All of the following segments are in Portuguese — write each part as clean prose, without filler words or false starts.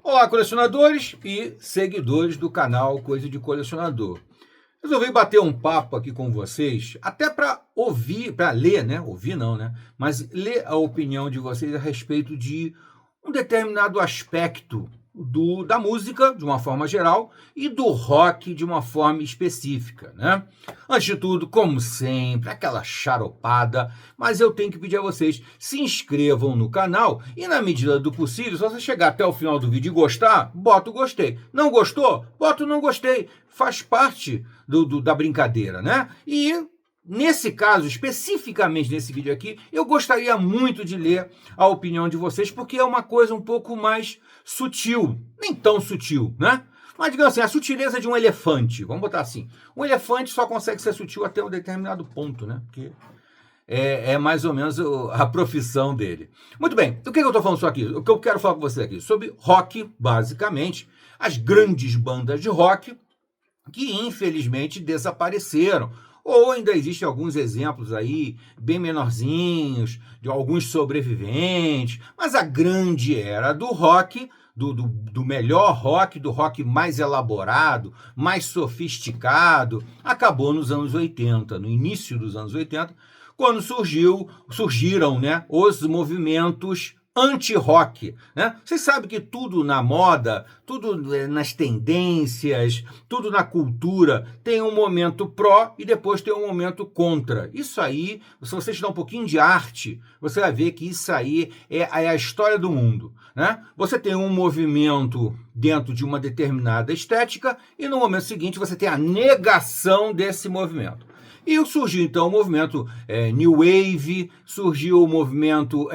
Olá, colecionadores e seguidores do canal Coisa de Colecionador. Resolvi bater um papo aqui com vocês, até para ouvir, para ler, né? Ouvir não, né? Mas ler a opinião de vocês a respeito de um determinado aspecto da música, de uma forma geral, e do rock de uma forma específica, né? Antes de tudo, como sempre, aquela charopada, mas eu tenho que pedir a vocês, se inscrevam no canal e, na medida do possível, se você chegar até o final do vídeo e gostar, bota o gostei. Não gostou? Bota o não gostei. Faz parte da brincadeira, né? E nesse caso, especificamente nesse vídeo aqui, eu gostaria muito de ler a opinião de vocês, porque é uma coisa um pouco mais sutil, nem tão sutil, né? Mas, digamos assim, a sutileza de um elefante, vamos botar assim. Um elefante só consegue ser sutil até um determinado ponto, né? Porque é mais ou menos a profissão dele. Muito bem, o que eu estou falando só aqui? O que eu quero falar com você aqui? Sobre rock, basicamente, as grandes bandas de rock que, infelizmente, desapareceram. Ou ainda existem alguns exemplos aí, bem menorzinhos, de alguns sobreviventes, mas a grande era do rock, do melhor rock, do rock mais elaborado, mais sofisticado, acabou nos anos 80, no início dos anos 80, quando surgiram, né, os movimentos anti-rock, né? Vocês sabem que tudo na moda, tudo nas tendências, tudo na cultura tem um momento pró e depois tem um momento contra. Isso aí, se você estudar um pouquinho de arte, você vai ver que isso aí é a história do mundo, né? Você tem um movimento dentro de uma determinada estética e no momento seguinte você tem a negação desse movimento. E surgiu, então, o movimento New Wave, surgiu o movimento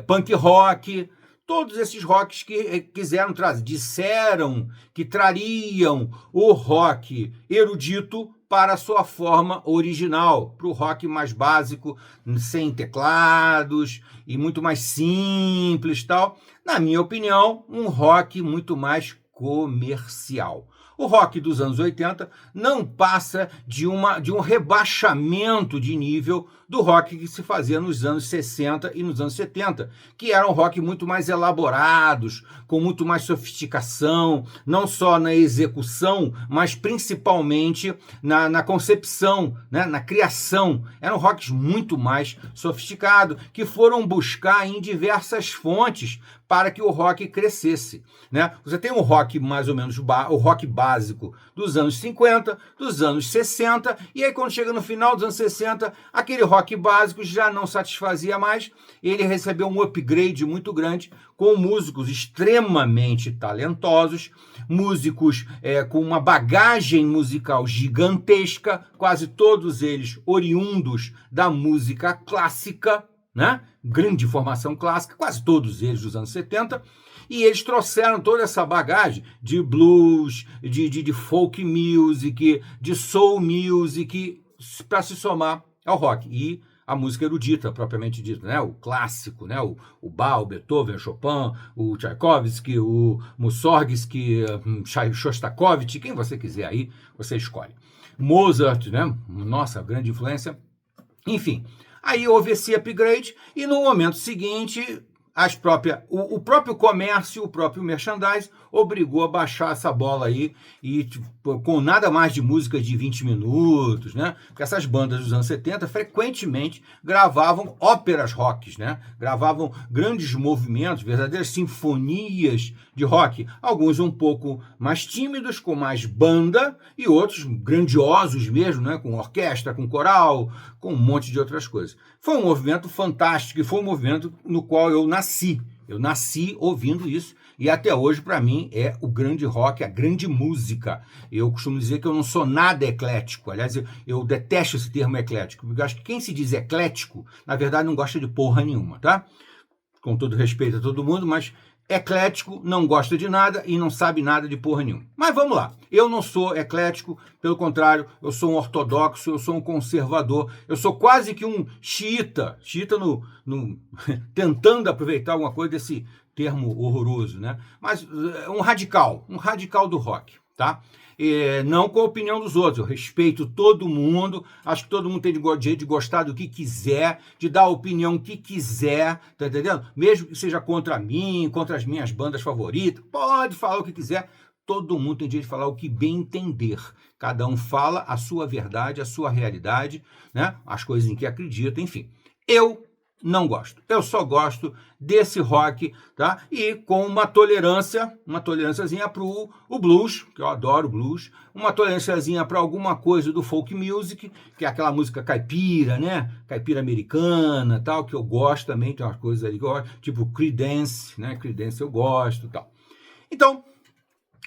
punk rock, todos esses rocks que quiseram trazer, disseram que trariam o rock erudito para a sua forma original, para o rock mais básico, sem teclados e muito mais simples, tal. Na minha opinião, um rock muito mais comercial. O rock dos anos 80 não passa de um rebaixamento de nível do rock que se fazia nos anos 60 e nos anos 70, que eram rock muito mais elaborados, com muito mais sofisticação, não só na execução, mas principalmente na concepção, né? Na criação. Eram rocks muito mais sofisticados, que foram buscar em diversas fontes para que o rock crescesse, né? Você tem um rock mais ou menos, o rock básico dos anos 50, dos anos 60, e aí quando chega no final dos anos 60, aquele rock básico já não satisfazia mais, ele recebeu um upgrade muito grande com músicos extremamente talentosos, músicos com uma bagagem musical gigantesca, quase todos eles oriundos da música clássica, né? Grande formação clássica, quase todos eles dos anos 70, e eles trouxeram toda essa bagagem de blues, de folk music, de soul music, para se somar ao rock. E a música erudita, propriamente dita, né? O clássico, né? O Bach, o Beethoven, o Chopin, o Tchaikovsky, o Mussorgsky, Shostakovich, quem você quiser aí, você escolhe. Mozart, né? Nossa, grande influência. Enfim, aí houve esse upgrade e no momento seguinte o próprio comércio, o próprio merchandise obrigou a baixar essa bola aí e com nada mais de música de 20 minutos, né? Porque essas bandas dos anos 70 frequentemente gravavam óperas rocks, né? Gravavam grandes movimentos, verdadeiras sinfonias de rock. Alguns um pouco mais tímidos, com mais banda, e outros grandiosos mesmo, né? Com orquestra, com coral, com um monte de outras coisas. Foi um movimento fantástico e foi um movimento no qual eu nasci. Eu nasci ouvindo isso e até hoje, para mim, é o grande rock, a grande música. Eu costumo dizer que eu não sou nada eclético. Aliás, eu detesto esse termo eclético, porque eu acho que quem se diz eclético, na verdade, não gosta de porra nenhuma, tá? Com todo respeito a todo mundo, mas eclético não gosta de nada e não sabe nada de porra nenhuma. Mas vamos lá. Eu não sou eclético, pelo contrário, eu sou um ortodoxo, eu sou um conservador, eu sou quase que um xiita tentando aproveitar alguma coisa termo horroroso, né? Mas um radical do rock, tá? Não com a opinião dos outros, eu respeito todo mundo, acho que todo mundo tem direito de gostar do que quiser, de dar a opinião que quiser, tá entendendo? Mesmo que seja contra mim, contra as minhas bandas favoritas, pode falar o que quiser, todo mundo tem direito de falar o que bem entender. Cada um fala a sua verdade, a sua realidade, né? As coisas em que acredita, enfim. Eu não gosto. Eu só gosto desse rock, tá? E com uma tolerânciazinha para o blues, que eu adoro blues, uma tolerânciazinha para alguma coisa do folk music, que é aquela música caipira, né? Caipira americana, tal, que eu gosto também, tem umas coisas ali que eu gosto, tipo Creedence, né? Creedence eu gosto, tal. Então,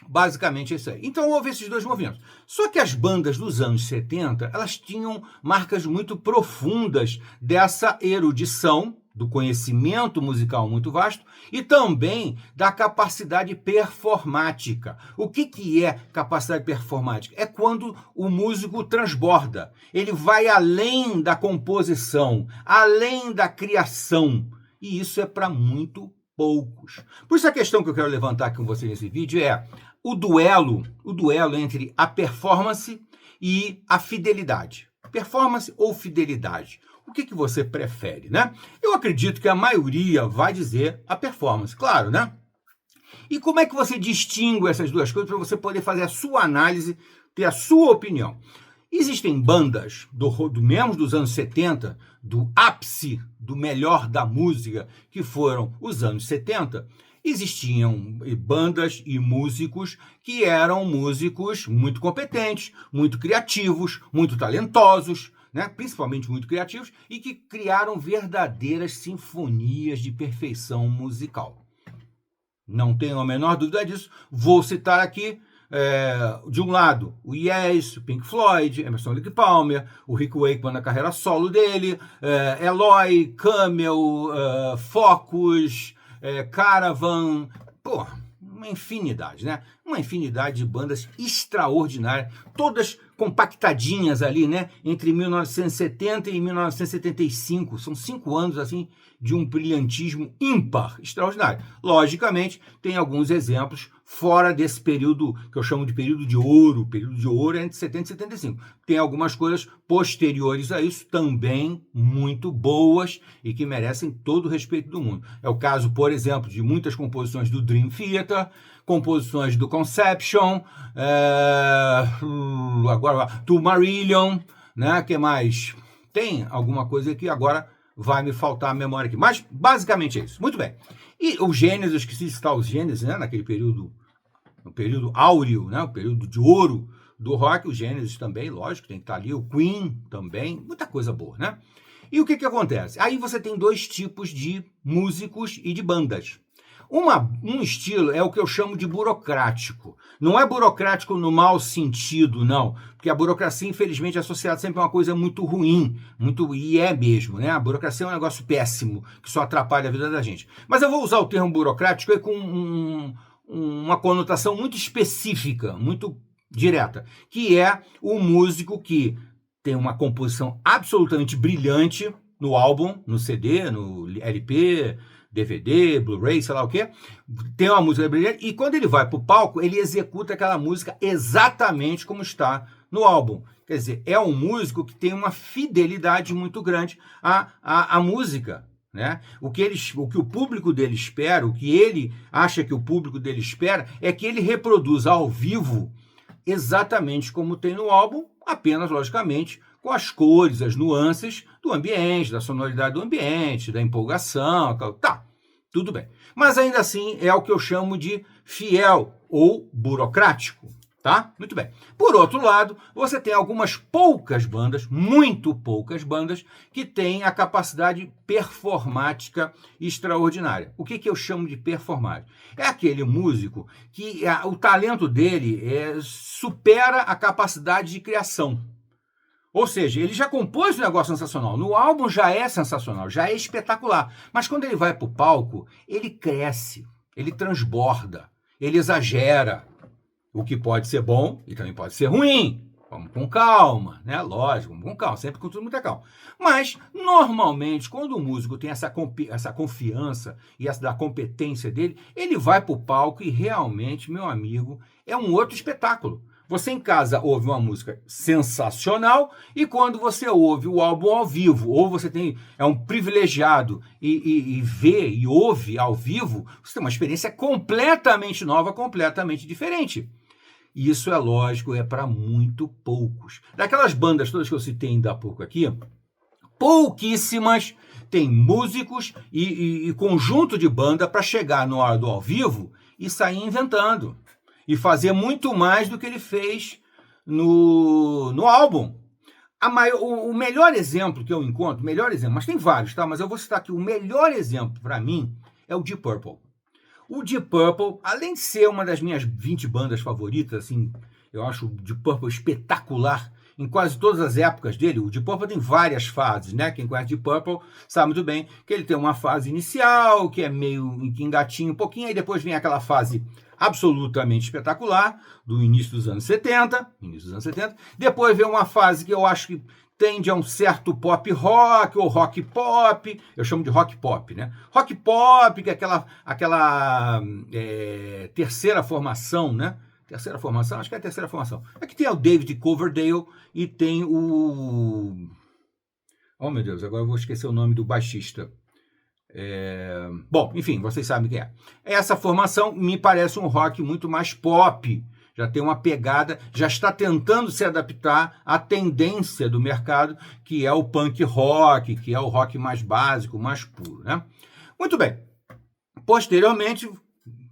basicamente é isso aí. Então houve esses dois movimentos. Só que as bandas dos anos 70, elas tinham marcas muito profundas dessa erudição, do conhecimento musical muito vasto e também da capacidade performática. O que é capacidade performática? É quando o músico transborda. Ele vai além da composição, além da criação. E isso é para muito poucos. Por isso a questão que eu quero levantar aqui com você nesse vídeo é o duelo entre a performance e a fidelidade. Performance ou fidelidade? O que você prefere, né? Eu acredito que a maioria vai dizer a performance, claro, né? E como é que você distingue essas duas coisas para você poder fazer a sua análise, ter a sua opinião? Existem bandas mesmo dos anos 70, do ápice do melhor da música, que foram os anos 70, existiam bandas e músicos que eram músicos muito competentes, muito criativos, muito talentosos, né? Principalmente muito criativos, e que criaram verdadeiras sinfonias de perfeição musical. Não tenho a menor dúvida disso. Vou citar aqui, de um lado, o Yes, o Pink Floyd, Emerson Lake Palmer, o Rick Wakeman na carreira solo dele, Eloy, Camel, Focus, Caravan, uma infinidade, né? Uma infinidade de bandas extraordinárias, todas compactadinhas ali, né? Entre 1970 e 1975. São 5 anos, assim, de um brilhantismo ímpar, extraordinário. Logicamente, tem alguns exemplos fora desse período que eu chamo de período de ouro. O período de ouro é entre 70 e 75. Tem algumas coisas posteriores a isso, também muito boas e que merecem todo o respeito do mundo. É o caso, por exemplo, de muitas composições do Dream Theater, composições do Conception, agora do Marillion, né? Que mais? Tem alguma coisa que agora vai me faltar a memória aqui. Mas, basicamente, é isso. Muito bem. E o Gênesis, eu esqueci de citar os Gênesis, né? Naquele período, no período áureo, né? O período de ouro do rock, o Gênesis também, lógico, tem que estar ali. O Queen também, muita coisa boa, né? E o que acontece? Aí você tem dois tipos de músicos e de bandas. Um estilo é o que eu chamo de burocrático. Não é burocrático no mau sentido, não. Porque a burocracia, infelizmente, é associada sempre a uma coisa muito ruim. E é mesmo, né? A burocracia é um negócio péssimo, que só atrapalha a vida da gente. Mas eu vou usar o termo burocrático com uma conotação muito específica, muito direta, que é o músico que tem uma composição absolutamente brilhante no álbum, no CD, no LP, DVD, Blu-ray, sei lá o quê, tem uma música brilhante, e quando ele vai para o palco, ele executa aquela música exatamente como está no álbum. Quer dizer, é um músico que tem uma fidelidade muito grande à música, né? O que o público dele espera, o que ele acha que o público dele espera, é que ele reproduza ao vivo exatamente como tem no álbum, apenas, logicamente, com as cores, as nuances do ambiente, da sonoridade do ambiente, da empolgação, tá, tudo bem. Mas ainda assim é o que eu chamo de fiel ou burocrático, tá? Muito bem. Por outro lado, você tem algumas poucas bandas, muito poucas bandas, que têm a capacidade performática extraordinária. O que eu chamo de performática? É aquele músico que o talento dele supera a capacidade de criação. Ou seja, ele já compôs um negócio sensacional. No álbum já é sensacional, já é espetacular. Mas quando ele vai para o palco, ele cresce, ele transborda, ele exagera. O que pode ser bom e também pode ser ruim. Vamos com calma, né? Lógico, vamos com calma, sempre com tudo muita calma. Mas, normalmente, quando o músico tem essa confiança e essa da competência dele, ele vai para o palco e realmente, meu amigo, é um outro espetáculo. Você em casa ouve uma música sensacional e quando você ouve o álbum ao vivo, ou você é um privilegiado e vê e ouve ao vivo, você tem uma experiência completamente nova, completamente diferente. E isso é lógico, é para muito poucos. Daquelas bandas todas que eu citei ainda há pouco aqui, pouquíssimas têm músicos e conjunto de banda para chegar no hora do ao vivo e sair inventando. E fazer muito mais do que ele fez no álbum. O melhor exemplo que eu encontro, mas tem vários, tá? Mas eu vou citar aqui, o melhor exemplo para mim é o Deep Purple. O Deep Purple, além de ser uma das minhas 20 bandas favoritas, assim, eu acho o Deep Purple espetacular em quase todas as épocas dele. O Deep Purple tem várias fases, né? Quem conhece Deep Purple sabe muito bem que ele tem uma fase inicial, que é meio que engatinha um pouquinho, aí depois vem aquela fase absolutamente espetacular, do início dos anos 70, depois vem uma fase que eu acho que tende a um certo pop rock ou rock pop, eu chamo de rock pop, né? Rock pop, que é aquela terceira formação, né? Terceira formação, acho que é a terceira formação. É que tem o David Coverdale e tem o... Oh, meu Deus, agora eu vou esquecer o nome do baixista. Bom, enfim, vocês sabem quem é. Essa formação me parece um rock muito mais pop, já tem uma pegada, já está tentando se adaptar à tendência do mercado, que é o punk rock, que é o rock mais básico, mais puro, né? Muito bem. Posteriormente,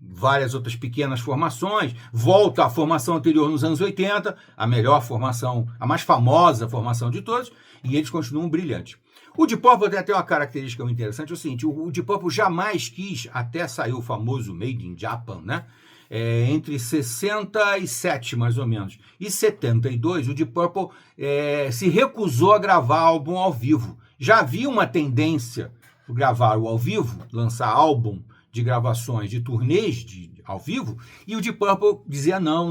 várias outras pequenas formações, volta à formação anterior nos anos 80, a melhor formação, a mais famosa formação de todos, e eles continuam brilhantes. O Deep Purple tem até uma característica muito interessante, é o seguinte, o Deep Purple jamais quis, até saiu o famoso Made in Japan, né? Entre 67, mais ou menos, e 72, o Deep Purple se recusou a gravar álbum ao vivo. Já havia uma tendência para gravar o ao vivo, lançar álbum de gravações, de turnês ao vivo, e o Deep Purple dizia não.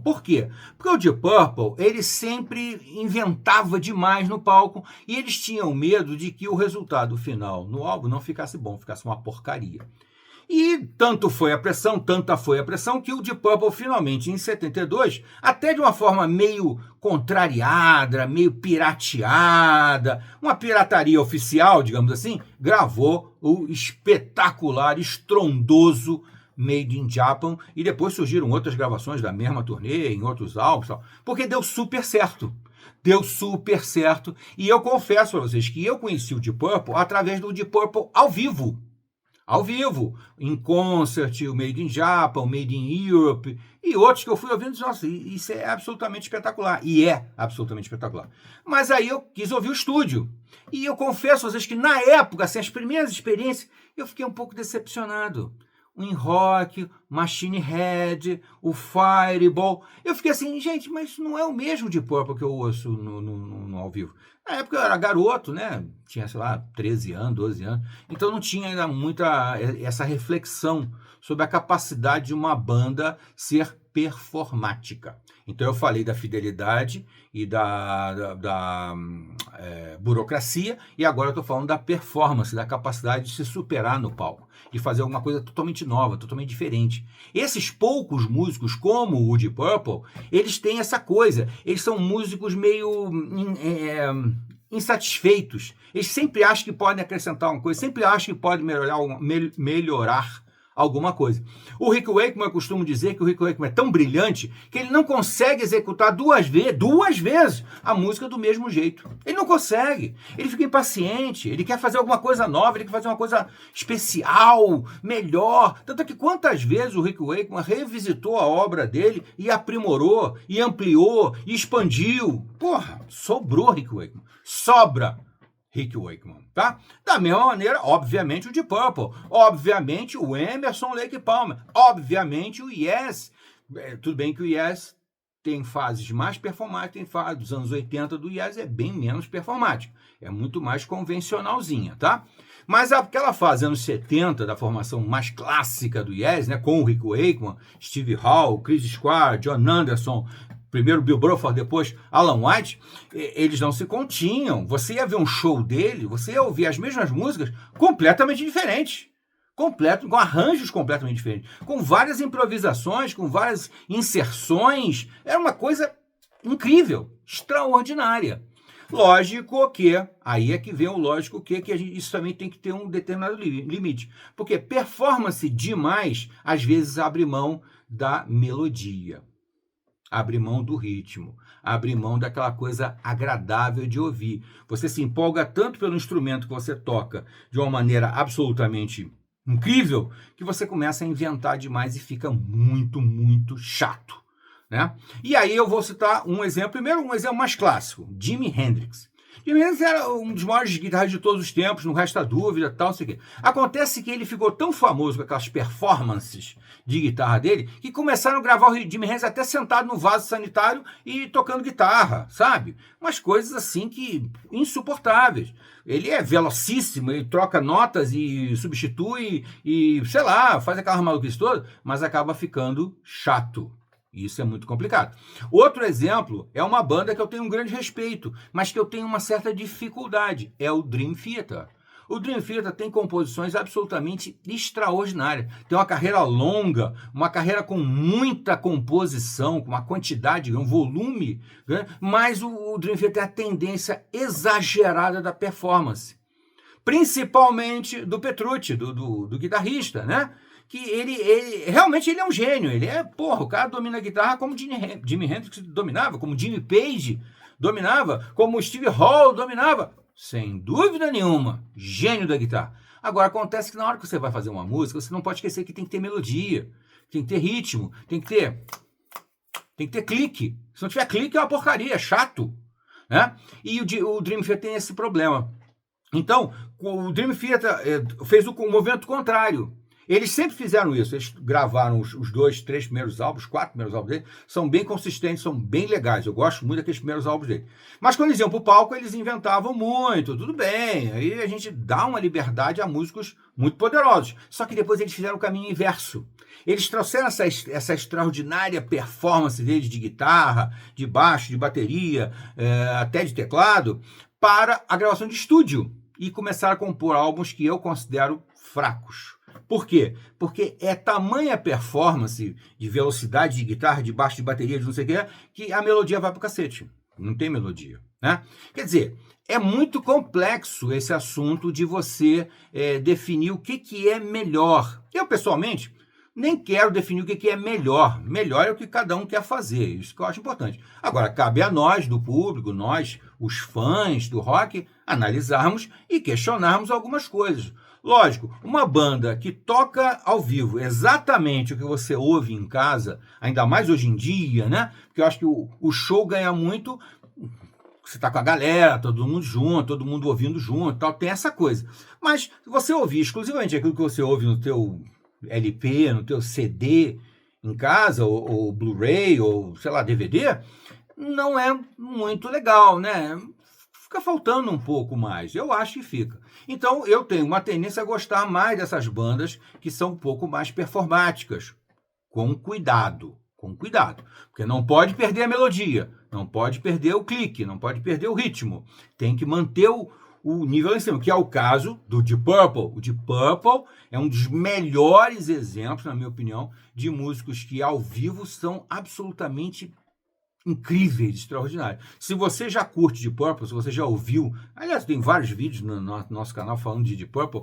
Por quê? Porque o Deep Purple, ele sempre inventava demais no palco, e eles tinham medo de que o resultado final no álbum não ficasse bom, ficasse uma porcaria. E tanta foi a pressão, que o Deep Purple finalmente, em 72, até de uma forma meio contrariada, meio pirateada, uma pirataria oficial, digamos assim, gravou o espetacular, estrondoso Made in Japan, e depois surgiram outras gravações da mesma turnê, em outros álbuns, porque deu super certo. E eu confesso para vocês que eu conheci o Deep Purple através do Deep Purple ao vivo, em concert, o Made in Japan, o Made in Europe, e outros que eu fui ouvindo, nossa, isso é absolutamente espetacular, e é absolutamente espetacular. Mas aí eu quis ouvir o estúdio, e eu confesso a vocês que na época, assim, as primeiras experiências, eu fiquei um pouco decepcionado. O In Rock, Machine Head, o Fireball, eu fiquei assim, gente, mas não é o mesmo Deep Purple que eu ouço no ao vivo. Na época eu era garoto, né? Tinha, sei lá, 13 anos, 12 anos. Então não tinha ainda muita essa reflexão sobre a capacidade de uma banda ser performática. Então eu falei da fidelidade e da burocracia, e agora eu estou falando da performance, da capacidade de se superar no palco, de fazer alguma coisa totalmente nova, totalmente diferente. Esses poucos músicos, como o Deep Purple, eles têm essa coisa, eles são músicos meio insatisfeitos, eles sempre acham que podem acrescentar uma coisa, sempre acham que podem melhorar alguma coisa. O Rick Wakeman, eu costumo dizer que o Rick Wakeman é tão brilhante que ele não consegue executar duas vezes a música do mesmo jeito. Ele não consegue. Ele fica impaciente, ele quer fazer alguma coisa nova, ele quer fazer uma coisa especial, melhor. Tanto é que quantas vezes o Rick Wakeman revisitou a obra dele e aprimorou, e ampliou, e expandiu. Porra, sobrou Rick Wakeman. Sobra Rick Wakeman, tá? Da mesma maneira, obviamente, o Deep Purple, obviamente, o Emerson Lake Palmer, obviamente, o Yes. Tudo bem que o Yes tem fases mais performáticas, tem fases dos anos 80 do Yes, é bem menos performático, é muito mais convencionalzinha, tá? Mas aquela fase, anos 70, da formação mais clássica do Yes, né, com o Rick Wakeman, Steve Howe, Chris Squire, John Anderson, primeiro Bill Bruford, depois Alan White, eles não se continham. Você ia ver um show dele, você ia ouvir as mesmas músicas completamente diferentes. Com arranjos completamente diferentes, com várias improvisações, com várias inserções. Era uma coisa incrível, extraordinária. Lógico que, aí é que vem o lógico que isso também tem que ter um determinado limite. Porque performance demais, às vezes, abre mão da melodia, abre mão do ritmo, abre mão daquela coisa agradável de ouvir. Você se empolga tanto pelo instrumento que você toca de uma maneira absolutamente incrível, que você começa a inventar demais e fica muito, muito chato, né? E aí eu vou citar um exemplo, primeiro um exemplo mais clássico, Jimi Hendrix. Jimi Hendrix era um dos maiores guitarristas de todos os tempos, não resta dúvida, tal, não sei o quê. Acontece que ele ficou tão famoso com aquelas performances de guitarra dele, que começaram a gravar o Jimi Hendrix até sentado no vaso sanitário e tocando guitarra, sabe? Umas coisas assim que insuportáveis. Ele é velocíssimo, ele troca notas e substitui e, sei lá, faz aquela maluquice toda, mas acaba ficando chato. Isso é muito complicado. Outro exemplo é uma banda que eu tenho um grande respeito, mas que eu tenho uma certa dificuldade, é o Dream Theater. O Dream Theater tem composições absolutamente extraordinárias. Tem uma carreira longa, uma carreira com muita composição, com uma quantidade, um volume, né? Mas o Dream Theater tem a tendência exagerada da performance. Principalmente do Petrucci, do guitarrista, né? Que ele realmente ele é um gênio. O cara domina a guitarra como Jimi Hendrix dominava, como Jimmy Page dominava, como Steve Hall dominava. Sem dúvida nenhuma, gênio da guitarra. Agora, acontece que na hora que você vai fazer uma música, você não pode esquecer que tem que ter melodia, tem que ter ritmo, tem que ter clique. Se não tiver clique, é uma porcaria, é chato, né? E o Dream Theater tem esse problema. Então, o Dream Theater fez o movimento contrário. Eles sempre fizeram isso, eles gravaram os 2, 3 primeiros álbuns, 4 primeiros álbuns dele, são bem consistentes, são bem legais, eu gosto muito daqueles primeiros álbuns dele. Mas quando eles iam para o palco, eles inventavam muito, tudo bem, aí a gente dá uma liberdade a músicos muito poderosos, só que depois eles fizeram o caminho inverso. Eles trouxeram essa extraordinária performance deles de guitarra, de baixo, de bateria, até de teclado, para a gravação de estúdio, e começaram a compor álbuns que eu considero fracos. Por quê? Porque é tamanha performance de velocidade de guitarra, de baixo, de bateria, de não sei o que a melodia vai pro cacete. Não tem melodia, né? Quer dizer, é muito complexo esse assunto de você definir o que é melhor. Eu, pessoalmente, nem quero definir o que é melhor. Melhor é o que cada um quer fazer, isso que eu acho importante. Agora, cabe a nós, do público, nós, os fãs do rock, analisarmos e questionarmos algumas coisas. Lógico, uma banda que toca ao vivo exatamente o que você ouve em casa, ainda mais hoje em dia, né? Porque eu acho que o show ganha muito, você tá com a galera, todo mundo junto, todo mundo ouvindo junto, tal, tem essa coisa. Mas se você ouvir exclusivamente aquilo que você ouve no teu LP, no teu CD em casa, ou Blu-ray, ou sei lá, DVD, não é muito legal, né? Fica faltando um pouco mais, eu acho que fica. Então eu tenho uma tendência a gostar mais dessas bandas que são um pouco mais performáticas, com cuidado, porque não pode perder a melodia, não pode perder o clique, não pode perder o ritmo, tem que manter o nível lá em cima, que é o caso do Deep Purple. O Deep Purple é um dos melhores exemplos, na minha opinião, de músicos que ao vivo são absolutamente incríveis, extraordinários. Se você já curte Deep Purple, se você já ouviu, aliás, tem vários vídeos no nosso canal falando de Deep Purple,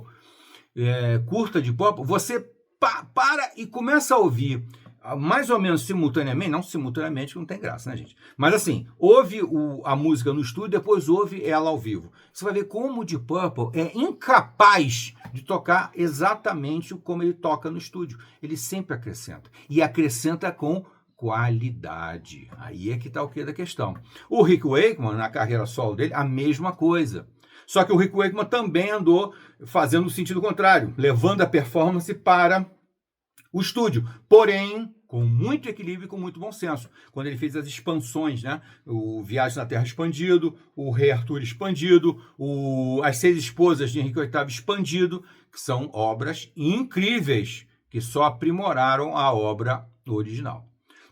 curta Deep Purple, você para e começa a ouvir mais ou menos simultaneamente, não simultaneamente, que não tem graça, né, gente? Mas assim, ouve a música no estúdio, depois ouve ela ao vivo. Você vai ver como o Deep Purple é incapaz de tocar exatamente como ele toca no estúdio. Ele sempre acrescenta. E acrescenta com qualidade. Aí é que está o que da questão. O Rick Wakeman, na carreira solo dele, a mesma coisa. Só que o Rick Wakeman também andou fazendo o sentido contrário, levando a performance para o estúdio, porém com muito equilíbrio e com muito bom senso. Quando ele fez as expansões, né? O Viagem na Terra expandido, o Rei Arthur expandido, As Seis Esposas de Henrique VIII expandido, que são obras incríveis, que só aprimoraram a obra original.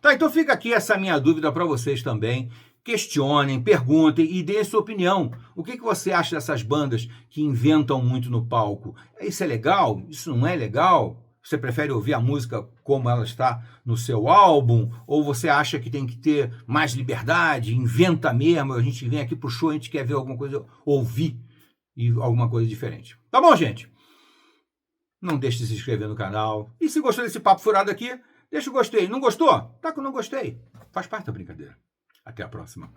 Tá, então fica aqui essa minha dúvida para vocês também. Questionem, perguntem e deem sua opinião. O que você acha dessas bandas que inventam muito no palco? Isso é legal? Isso não é legal? Você prefere ouvir a música como ela está no seu álbum? Ou você acha que tem que ter mais liberdade, inventa mesmo, a gente vem aqui pro show, a gente quer ver alguma coisa, ouvir e alguma coisa diferente. Tá bom, gente? Não deixe de se inscrever no canal. E se gostou desse papo furado aqui, deixa o gostei. Não gostou? Tá com não gostei. Faz parte da brincadeira. Até a próxima.